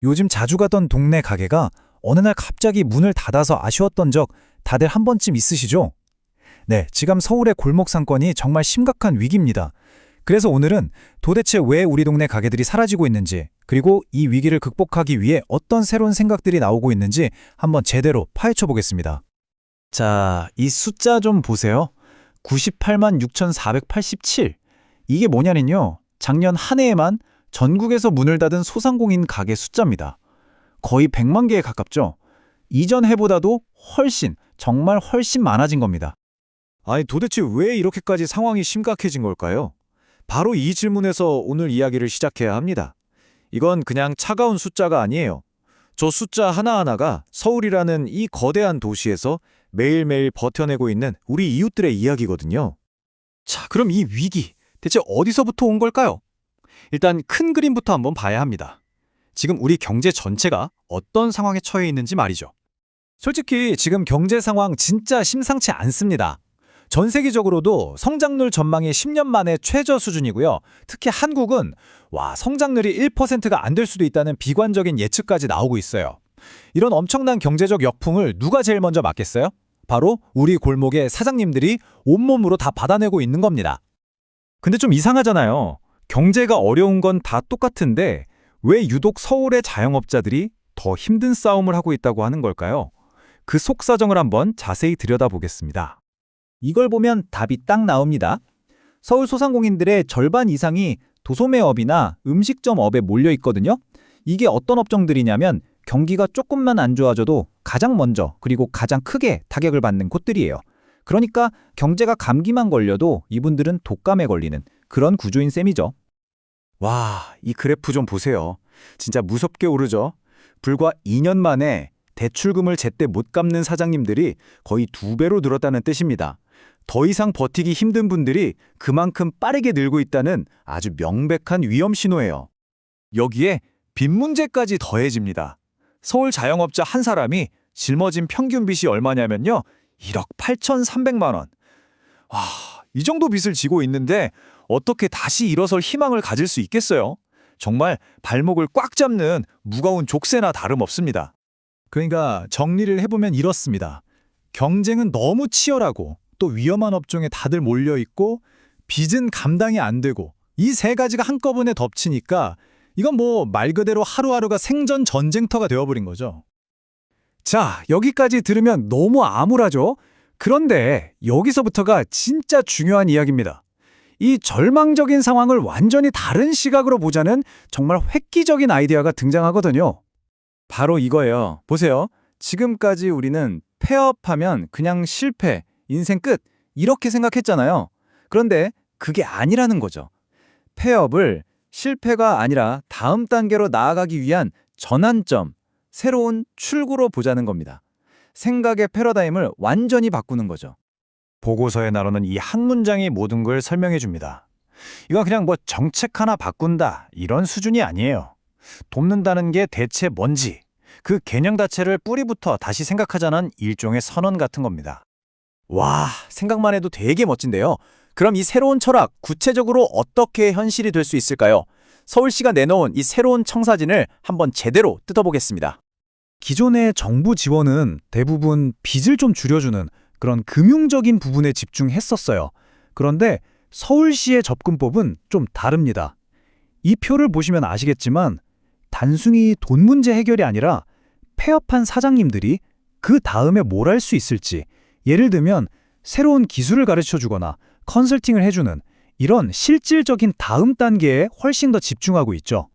요즘 자주 가던 동네 가게가 어느 날 갑자기 문을 닫아서 아쉬웠던 적 다들 한 번쯤 있으시죠? 네, 지금 서울의 골목 상권이 정말 심각한 위기입니다. 그래서 오늘은 도대체 왜 우리 동네 가게들이 사라지고 있는지, 그리고 이 위기를 극복하기 위해 어떤 새로운 생각들이 나오고 있는지 한번 제대로 파헤쳐 보겠습니다. 자, 이 숫자 좀 보세요. 98만 6,487. 이게 뭐냐면요, 작년 한 해에만 전국에서 문을 닫은 소상공인 가게 숫자입니다. 거의 100만 개에 가깝죠. 이전 해보다도 정말 훨씬 많아진 겁니다. 아니, 도대체 왜 이렇게까지 상황이 심각해진 걸까요? 바로 이 질문에서 오늘 이야기를 시작해야 합니다. 이건 그냥 차가운 숫자가 아니에요. 저 숫자 하나하나가 서울이라는 이 거대한 도시에서 매일매일 버텨내고 있는 우리 이웃들의 이야기거든요. 자, 그럼 이 위기, 대체 어디서부터 온 걸까요? 일단 큰 그림부터 한번 봐야 합니다. 지금 우리 경제 전체가 어떤 상황에 처해 있는지 말이죠. 솔직히 지금 경제 상황 진짜 심상치 않습니다. 전 세계적으로도 성장률 전망이 10년 만에 최저 수준이고요. 특히 한국은 성장률이 1%가 안 될 수도 있다는 비관적인 예측까지 나오고 있어요. 이런 엄청난 경제적 역풍을 누가 제일 먼저 맞겠어요? 바로 우리 골목의 사장님들이 온몸으로 다 받아내고 있는 겁니다. 근데 좀 이상하잖아요. 경제가 어려운 건 다 똑같은데 왜 유독 서울의 자영업자들이 더 힘든 싸움을 하고 있다고 하는 걸까요? 그 속사정을 한번 자세히 들여다보겠습니다. 이걸 보면 답이 딱 나옵니다. 서울 소상공인들의 절반 이상이 도소매업이나 음식점업에 몰려 있거든요. 이게 어떤 업종들이냐면 경기가 조금만 안 좋아져도 가장 먼저 그리고 가장 크게 타격을 받는 곳들이에요. 그러니까 경제가 감기만 걸려도 이분들은 독감에 걸리는 그런 구조인 셈이죠. 와, 이 그래프 좀 보세요. 진짜 무섭게 오르죠? 불과 2년 만에 대출금을 제때 못 갚는 사장님들이 거의 2배로 늘었다는 뜻입니다. 더 이상 버티기 힘든 분들이 그만큼 빠르게 늘고 있다는 아주 명백한 위험 신호예요. 여기에 빚 문제까지 더해집니다. 서울 자영업자 한 사람이 짊어진 평균 빚이 얼마냐면요, 1억 8,300만 원. 와, 이 정도 빚을 지고 있는데 어떻게 다시 일어설 희망을 가질 수 있겠어요? 정말 발목을 꽉 잡는 무거운 족쇄나 다름없습니다. 그러니까 정리를 해보면 이렇습니다. 경쟁은 너무 치열하고 또 위험한 업종에 다들 몰려있고 빚은 감당이 안 되고 이 세 가지가 한꺼번에 덮치니까 이건 말 그대로 하루하루가 생존 전쟁터가 되어버린 거죠. 자, 여기까지 들으면 너무 암울하죠? 그런데 여기서부터가 진짜 중요한 이야기입니다. 이 절망적인 상황을 완전히 다른 시각으로 보자는 정말 획기적인 아이디어가 등장하거든요. 바로 이거예요. 보세요. 지금까지 우리는 폐업하면 그냥 실패, 인생 끝 이렇게 생각했잖아요. 그런데 그게 아니라는 거죠. 폐업을 실패가 아니라 다음 단계로 나아가기 위한 전환점, 새로운 출구로 보자는 겁니다. 생각의 패러다임을 완전히 바꾸는 거죠. 보고서에 나오는 이 한 문장이 모든 걸 설명해 줍니다. 이건 그냥 정책 하나 바꾼다 이런 수준이 아니에요. 돕는다는 게 대체 뭔지, 그 개념 자체를 뿌리부터 다시 생각하자는 일종의 선언 같은 겁니다. 와, 생각만 해도 되게 멋진데요. 그럼 이 새로운 철학, 구체적으로 어떻게 현실이 될 수 있을까요? 서울시가 내놓은 이 새로운 청사진을 한번 제대로 뜯어보겠습니다. 기존의 정부 지원은 대부분 빚을 좀 줄여주는 그런 금융적인 부분에 집중했었어요. 그런데 서울시의 접근법은 좀 다릅니다. 이 표를 보시면 아시겠지만 단순히 돈 문제 해결이 아니라 폐업한 사장님들이 그 다음에 뭘 할 수 있을지, 예를 들면 새로운 기술을 가르쳐주거나 컨설팅을 해주는 이런 실질적인 다음 단계에 훨씬 더 집중하고 있죠.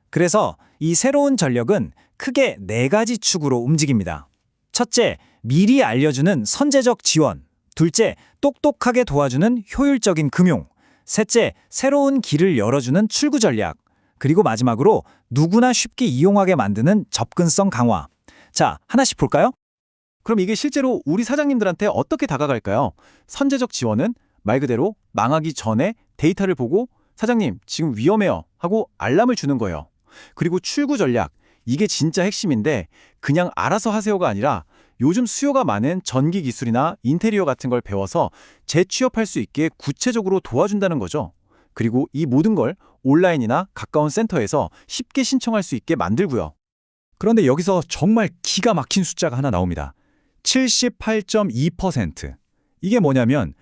그래서 이 새로운 전력은 크게 4가지 축으로 움직입니다. 첫째, 미리 알려주는 선제적 지원. 둘째, 똑똑하게 도와주는 효율적인 금융. 셋째, 새로운 길을 열어주는 출구 전략. 그리고 마지막으로 누구나 쉽게 이용하게 만드는 접근성 강화. 자, 하나씩 볼까요? 그럼 이게 실제로 우리 사장님들한테 어떻게 다가갈까요? 선제적 지원은 말 그대로 망하기 전에 데이터를 보고 사장님, 지금 위험해요 하고 알람을 주는 거예요. 그리고 출구 전략, 이게 진짜 핵심인데 그냥 알아서 하세요가 아니라 요즘 수요가 많은 전기 기술이나 인테리어 같은 걸 배워서 재취업할 수 있게 구체적으로 도와준다는 거죠. 그리고 이 모든 걸 온라인이나 가까운 센터에서 쉽게 신청할 수 있게 만들고요. 그런데 여기서 정말 기가 막힌 숫자가 하나 나옵니다. 78.2%. 이게 뭐냐면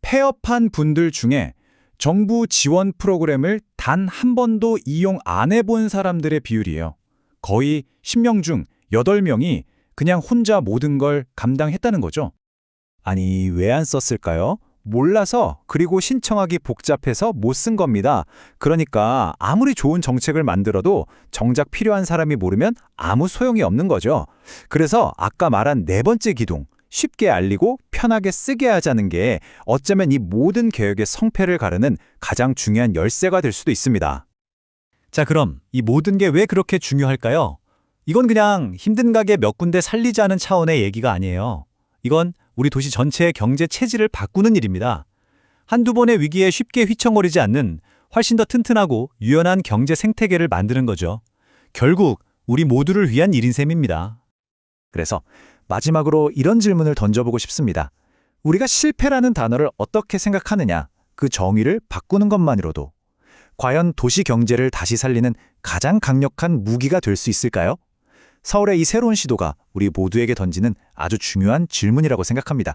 폐업한 분들 중에 정부 지원 프로그램을 단 한 번도 이용 안 해본 사람들의 비율이에요. 거의 10명 중 8명이 그냥 혼자 모든 걸 감당했다는 거죠. 아니, 왜 안 썼을까요? 몰라서, 그리고 신청하기 복잡해서 못 쓴 겁니다. 그러니까 아무리 좋은 정책을 만들어도 정작 필요한 사람이 모르면 아무 소용이 없는 거죠. 그래서 아까 말한 네 번째 기둥, 쉽게 알리고 편하게 쓰게 하자는 게 어쩌면 이 모든 개혁의 성패를 가르는 가장 중요한 열쇠가 될 수도 있습니다. 자, 그럼 이 모든 게 왜 그렇게 중요할까요? 이건 그냥 힘든 가게 몇 군데 살리자는 차원의 얘기가 아니에요. 이건 우리 도시 전체의 경제 체질을 바꾸는 일입니다. 한두 번의 위기에 쉽게 휘청거리지 않는 훨씬 더 튼튼하고 유연한 경제 생태계를 만드는 거죠. 결국 우리 모두를 위한 일인 셈입니다. 그래서 마지막으로 이런 질문을 던져보고 싶습니다. 우리가 실패라는 단어를 어떻게 생각하느냐, 그 정의를 바꾸는 것만으로도 과연 도시 경제를 다시 살리는 가장 강력한 무기가 될 수 있을까요? 서울의 이 새로운 시도가 우리 모두에게 던지는 아주 중요한 질문이라고 생각합니다.